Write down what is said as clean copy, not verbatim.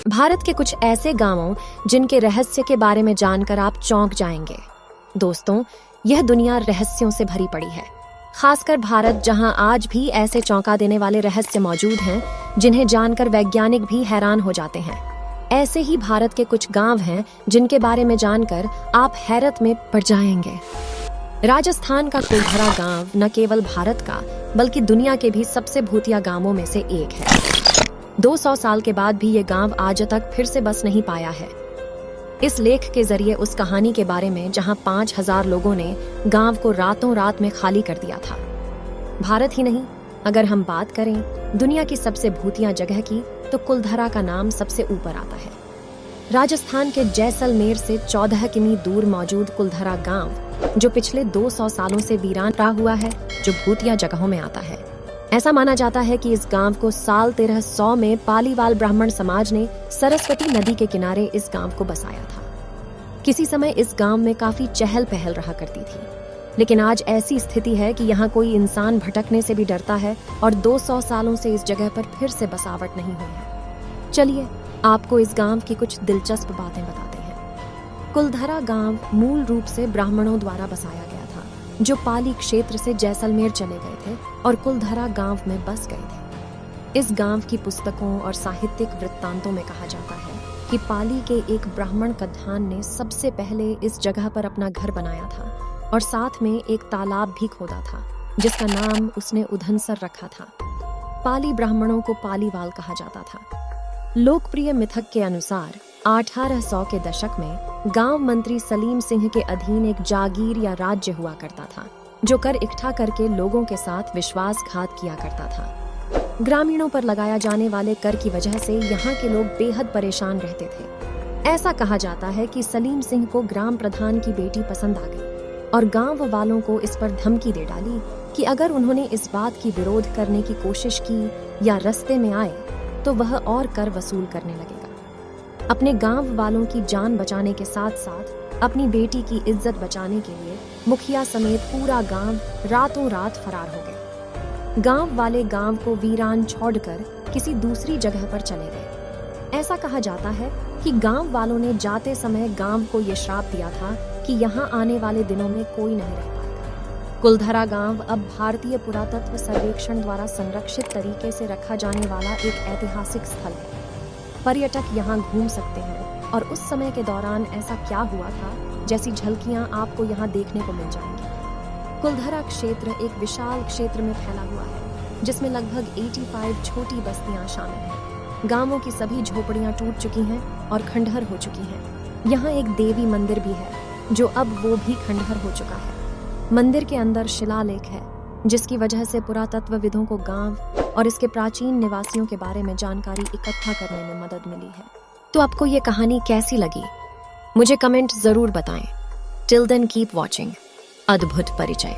भारत के कुछ ऐसे गांवों जिनके रहस्य के बारे में जानकर आप चौंक जाएंगे। दोस्तों, यह दुनिया रहस्यों से भरी पड़ी है, खासकर भारत जहां आज भी ऐसे चौंका देने वाले रहस्य मौजूद हैं जिन्हें जानकर वैज्ञानिक भी हैरान हो जाते हैं। ऐसे ही भारत के कुछ गांव हैं जिनके बारे में जानकर आप हैरत में पड़ जाएंगे। राजस्थान का कुलधरा गांव न केवल भारत का बल्कि दुनिया के भी सबसे भूतिया गांवों में से एक है। 200 साल के बाद भी ये गांव आज तक फिर से बस नहीं पाया है। इस लेख के जरिए उस कहानी के बारे में जहां 5000 लोगों ने गांव को रातों रात में खाली कर दिया था। भारत ही नहीं, अगर हम बात करें दुनिया की सबसे भूतिया जगह की, तो कुलधरा का नाम सबसे ऊपर आता है। राजस्थान के जैसलमेर से 14 किमी दूर मौजूद कुलधरा गांव, जो पिछले 200 सालों से वीरान रहा हुआ है, जो भूतिया जगहों में आता है। ऐसा माना जाता है कि इस गांव को साल 1300 में पालीवाल ब्राह्मण समाज ने सरस्वती नदी के किनारे इस गांव को बसाया था। किसी समय इस गांव में काफी चहल पहल रहा करती थी, लेकिन आज ऐसी स्थिति है कि यहाँ कोई इंसान भटकने से भी डरता है और 200 सालों से इस जगह पर फिर से बसावट नहीं हुई है। चलिए आपको इस गांव की कुछ दिलचस्प बातें बताते हैं। कुलधरा गांव मूल रूप से ब्राह्मणों द्वारा बसाया गया था, जो पाली क्षेत्र से जैसलमेर चले गए थे और कुलधरा गांव में बस गए थे। इस गांव की पुस्तकों और साहित्यिक वृत्तांतों में कहा जाता है कि पाली के एक ब्राह्मण कद्धान ने सबसे पहले इस जगह पर अपना घर बनाया था और साथ में एक तालाब भी खोदा था, जिसका नाम उसने उधनसर रखा था। पाली ब्राह्मणों को पालीवाल कहा जाता था। लोकप्रिय मिथक के अनुसार 1800 के दशक में गांव मंत्री सलीम सिंह के अधीन एक जागीर या राज्य हुआ करता था, जो कर इकट्ठा करके लोगों के साथ विश्वासघात किया करता था। ग्रामीणों पर लगाया जाने वाले कर की वजह से यहाँ के लोग बेहद परेशान रहते थे। ऐसा कहा जाता है कि सलीम सिंह को ग्राम प्रधान की बेटी पसंद आ गई और गांव वालों को इस पर धमकी दे डाली कि अगर उन्होंने इस बात की विरोध करने की कोशिश की या रास्ते में आए तो वह और कर वसूल करने लगेगा। अपने गांव वालों की जान बचाने के साथ साथ अपनी बेटी की इज्जत बचाने के लिए मुखिया समेत पूरा गांव रातों रात फरार हो गए। गांव वाले गांव को वीरान छोड़कर किसी दूसरी जगह पर चले गए। ऐसा कहा जाता है कि गांव वालों ने जाते समय गांव को ये श्राप दिया था कि यहाँ आने वाले दिनों में कोई नहीं रह पाएगा। कुलधरा गांव अब भारतीय पुरातत्व सर्वेक्षण द्वारा संरक्षित तरीके से रखा जाने वाला एक ऐतिहासिक स्थल है। पर्यटक यहाँ घूम सकते हैं और उस समय के दौरान ऐसा क्या हुआ था जैसी झलकियां आपको यहाँ देखने को मिल जाएंगी। कुलधरा क्षेत्र एक विशाल क्षेत्र में फैला हुआ है, जिसमें लगभग 85 छोटी बस्तियां शामिल हैं। गांवों की सभी झोपड़ियां टूट चुकी हैं और खंडहर हो चुकी हैं। यहाँ एक देवी मंदिर भी है, जो अब वो भी खंडहर हो चुका है। मंदिर के अंदर शिलालेख है, जिसकी वजह से पुरातत्वविदों को गांव और इसके प्राचीन निवासियों के बारे में जानकारी इकट्ठा करने में मदद मिली है। तो आपको ये कहानी कैसी लगी, मुझे कमेंट जरूर बताएं। टिल देन कीप वॉचिंग अद्भुत परिचय।